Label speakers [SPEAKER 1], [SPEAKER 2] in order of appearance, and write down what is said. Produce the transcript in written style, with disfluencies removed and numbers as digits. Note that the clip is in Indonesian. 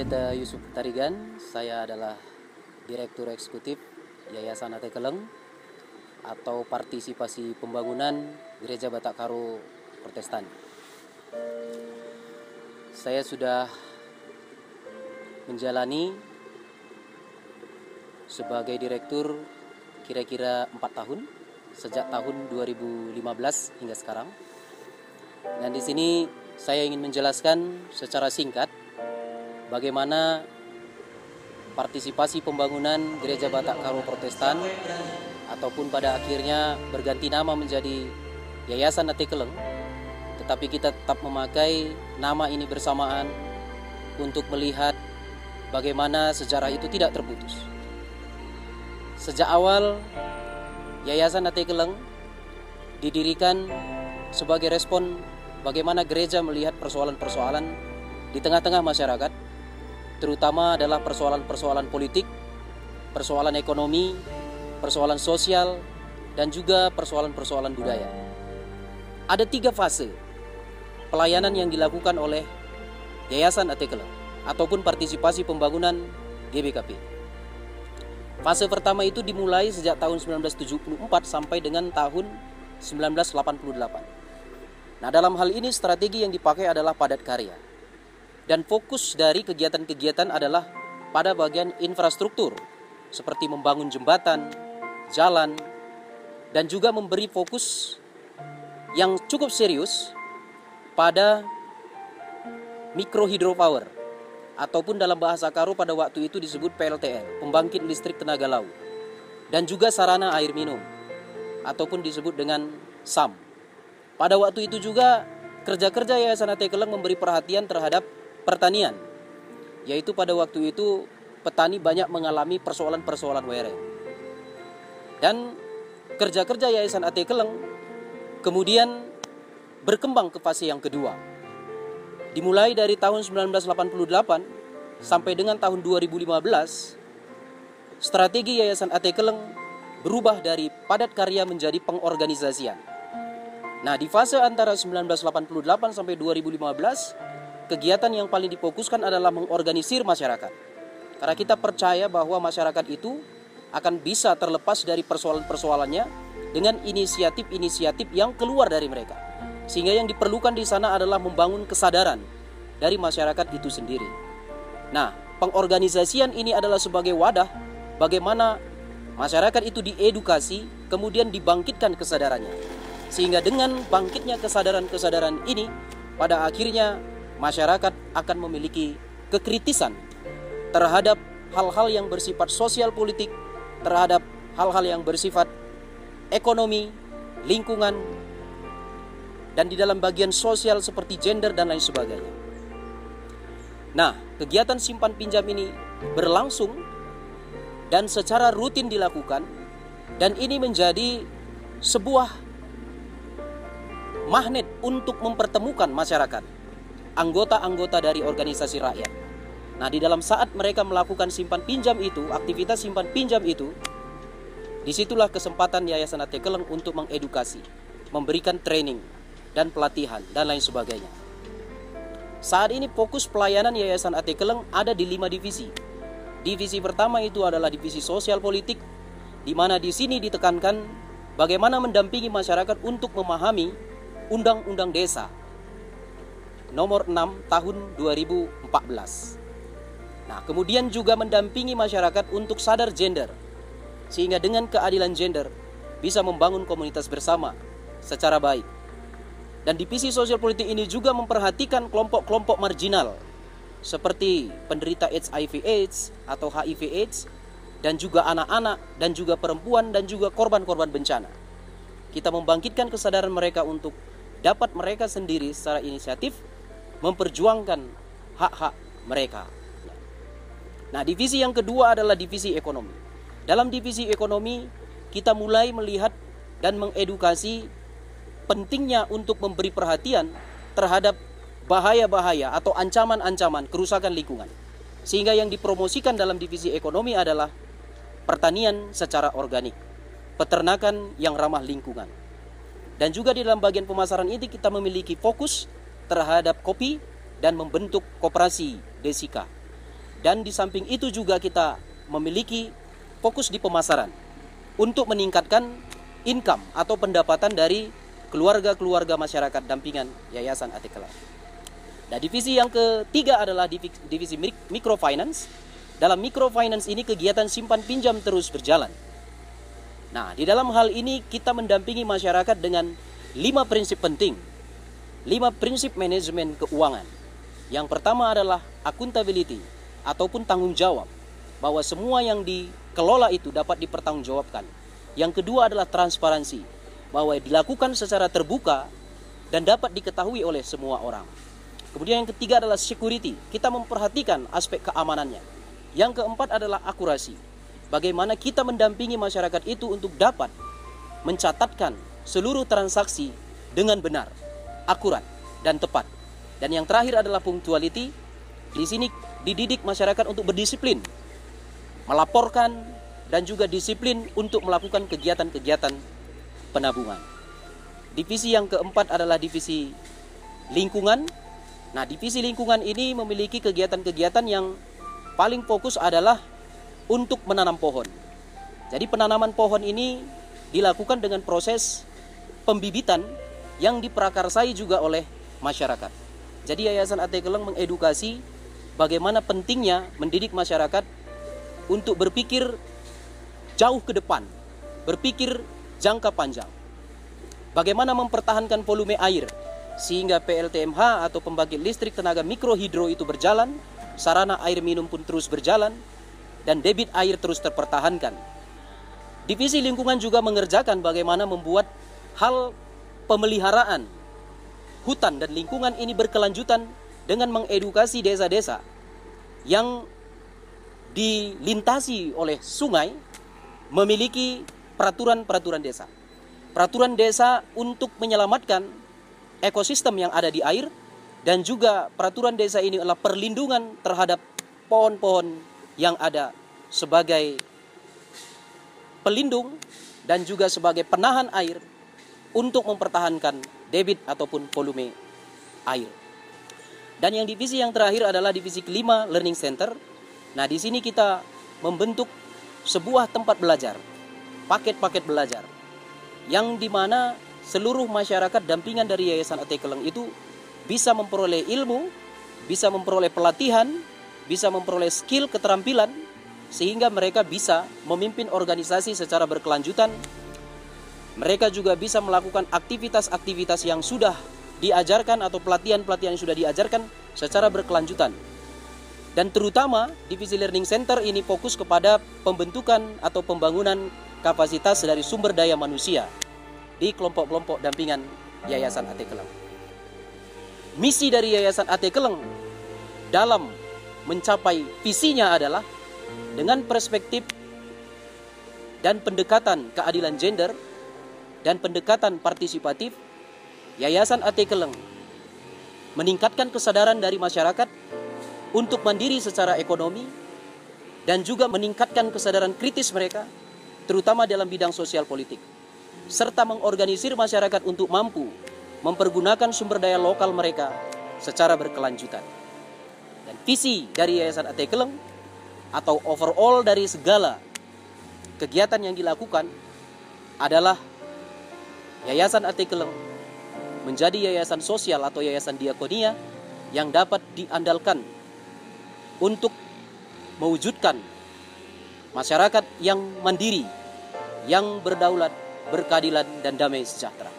[SPEAKER 1] Pendeta Yusuf Tarigan, saya adalah Direktur Eksekutif Yayasan Atekeleng atau Partisipasi Pembangunan Gereja Batak Karo Protestan. Saya sudah menjalani sebagai direktur kira-kira 4 tahun, sejak tahun 2015 hingga sekarang. Dan di sini saya ingin menjelaskan secara singkat bagaimana partisipasi pembangunan Gereja Batak Karo Protestan ataupun pada akhirnya berganti nama menjadi Yayasan Atekeleng, tetapi kita tetap memakai nama ini bersamaan untuk melihat bagaimana sejarah itu tidak terputus. Sejak awal Yayasan Atekeleng didirikan sebagai respon bagaimana gereja melihat persoalan-persoalan di tengah-tengah masyarakat, terutama adalah persoalan-persoalan politik, persoalan ekonomi, persoalan sosial, dan juga persoalan-persoalan budaya. Ada 3 fase pelayanan yang dilakukan oleh Yayasan Atekeleng ataupun partisipasi pembangunan GBKP. Fase pertama itu dimulai sejak tahun 1974 sampai dengan tahun 1988. Nah, dalam hal ini strategi yang dipakai adalah padat karya. Dan fokus dari kegiatan-kegiatan adalah pada bagian infrastruktur, seperti membangun jembatan, jalan, dan juga memberi fokus yang cukup serius pada mikro hydropower, ataupun dalam bahasa Karo pada waktu itu disebut PLTN, pembangkit listrik tenaga laut, dan juga sarana air minum, ataupun disebut dengan SAM. Pada waktu itu juga kerja-kerja Yayasan Atekeleng memberi perhatian terhadap pertanian, yaitu pada waktu itu petani banyak mengalami persoalan-persoalan were. Dan kerja-kerja Yayasan Atekeleng kemudian berkembang ke fase yang kedua. Dimulai dari tahun 1988 sampai dengan tahun 2015, strategi Yayasan Atekeleng berubah dari padat karya menjadi pengorganisasian. Nah, di fase antara 1988 sampai 2015, kegiatan yang paling difokuskan adalah mengorganisir masyarakat. Karena kita percaya bahwa masyarakat itu akan bisa terlepas dari persoalan-persoalannya dengan inisiatif-inisiatif yang keluar dari mereka. Sehingga yang diperlukan di sana adalah membangun kesadaran dari masyarakat itu sendiri. Nah, pengorganisasian ini adalah sebagai wadah bagaimana masyarakat itu diedukasi, kemudian dibangkitkan kesadarannya. Sehingga dengan bangkitnya kesadaran-kesadaran ini, pada akhirnya masyarakat akan memiliki kekritisan terhadap hal-hal yang bersifat sosial politik, terhadap hal-hal yang bersifat ekonomi, lingkungan, dan di dalam bagian sosial seperti gender dan lain sebagainya. Nah, kegiatan simpan pinjam ini berlangsung dan secara rutin dilakukan, dan ini menjadi sebuah magnet untuk mempertemukan masyarakat, anggota-anggota dari organisasi rakyat. Nah, di dalam saat mereka melakukan simpan pinjam itu, aktivitas simpan pinjam itu, disitulah kesempatan Yayasan Atekeleng untuk mengedukasi, memberikan training dan pelatihan dan lain sebagainya. Saat ini fokus pelayanan Yayasan Atekeleng ada di 5 divisi. Divisi pertama itu adalah divisi sosial politik, di mana di sini ditekankan bagaimana mendampingi masyarakat untuk memahami Undang-Undang Desa nomor 6 tahun 2014. Nah, kemudian juga mendampingi masyarakat untuk sadar gender, sehingga dengan keadilan gender bisa membangun komunitas bersama secara baik. Dan divisi sosial politik ini juga memperhatikan kelompok-kelompok marginal seperti penderita HIV/AIDS atau HIV/AIDS, dan juga anak-anak, dan juga perempuan, dan juga korban-korban bencana. Kita membangkitkan kesadaran mereka untuk dapat mereka sendiri secara inisiatif memperjuangkan hak-hak mereka. Nah, divisi yang kedua adalah divisi ekonomi. Dalam divisi ekonomi, kita mulai melihat dan mengedukasi pentingnya untuk memberi perhatian terhadap bahaya-bahaya atau ancaman-ancaman kerusakan lingkungan. Sehingga yang dipromosikan dalam divisi ekonomi adalah pertanian secara organik, peternakan yang ramah lingkungan. Dan juga di dalam bagian pemasaran ini kita memiliki fokus terhadap kopi dan membentuk koperasi Desika. Dan di samping itu juga kita memiliki fokus di pemasaran untuk meningkatkan income atau pendapatan dari keluarga-keluarga masyarakat dampingan Yayasan A.T. Kelang. Nah, divisi yang ketiga adalah divisi microfinance. Dalam microfinance ini kegiatan simpan pinjam terus berjalan. Nah, di dalam hal ini kita mendampingi masyarakat dengan 5 prinsip penting. 5 prinsip manajemen keuangan. Yang pertama adalah accountability ataupun tanggung jawab, bahwa semua yang dikelola itu dapat dipertanggungjawabkan. Yang kedua adalah transparansi, bahwa dilakukan secara terbuka dan dapat diketahui oleh semua orang. Kemudian yang ketiga adalah security, kita memperhatikan aspek keamanannya. Yang keempat adalah akurasi, bagaimana kita mendampingi masyarakat itu untuk dapat mencatatkan seluruh transaksi dengan benar, akurat, dan tepat. Dan yang terakhir adalah punctuality. Di sini dididik masyarakat untuk berdisiplin, melaporkan, dan juga disiplin untuk melakukan kegiatan-kegiatan penabungan. Divisi yang keempat adalah divisi lingkungan. Nah, divisi lingkungan ini memiliki kegiatan-kegiatan yang paling fokus adalah untuk menanam pohon. Jadi penanaman pohon ini dilakukan dengan proses pembibitan yang diprakarsai juga oleh masyarakat. Jadi Yayasan A.T. Kelang mengedukasi bagaimana pentingnya mendidik masyarakat untuk berpikir jauh ke depan, berpikir jangka panjang. Bagaimana mempertahankan volume air sehingga PLTMH atau pembangkit listrik tenaga mikrohidro itu berjalan, sarana air minum pun terus berjalan, dan debit air terus terpertahankan. Divisi lingkungan juga mengerjakan bagaimana membuat hal pemeliharaan hutan dan lingkungan ini berkelanjutan dengan mengedukasi desa-desa yang dilintasi oleh sungai memiliki peraturan-peraturan desa. Peraturan desa untuk menyelamatkan ekosistem yang ada di air, dan juga peraturan desa ini adalah perlindungan terhadap pohon-pohon yang ada sebagai pelindung dan juga sebagai penahan air untuk mempertahankan debit ataupun volume air. Dan yang divisi yang terakhir adalah divisi kelima, Learning Center. Nah, di sini kita membentuk sebuah tempat belajar, paket-paket belajar, yang dimana seluruh masyarakat dampingan dari Yayasan A.T. Kelang itu bisa memperoleh ilmu, bisa memperoleh pelatihan, bisa memperoleh skill, keterampilan, sehingga mereka bisa memimpin organisasi secara berkelanjutan. Mereka juga bisa melakukan aktivitas-aktivitas yang sudah diajarkan atau pelatihan-pelatihan yang sudah diajarkan secara berkelanjutan. Dan terutama divisi Learning Center ini fokus kepada pembentukan atau pembangunan kapasitas dari sumber daya manusia di kelompok-kelompok dampingan Yayasan A.T. Kelang. Misi dari Yayasan A.T. Kelang dalam mencapai visinya adalah dengan perspektif dan pendekatan keadilan gender dan pendekatan partisipatif, Yayasan A.T. Kelang meningkatkan kesadaran dari masyarakat untuk mandiri secara ekonomi dan juga meningkatkan kesadaran kritis mereka, terutama dalam bidang sosial politik, serta mengorganisir masyarakat untuk mampu mempergunakan sumber daya lokal mereka secara berkelanjutan. Dan visi dari Yayasan A.T. Kelang atau overall dari segala kegiatan yang dilakukan adalah Yayasan A.T. Kelang menjadi yayasan sosial atau yayasan diakonia yang dapat diandalkan untuk mewujudkan masyarakat yang mandiri, yang berdaulat, berkeadilan, dan damai sejahtera.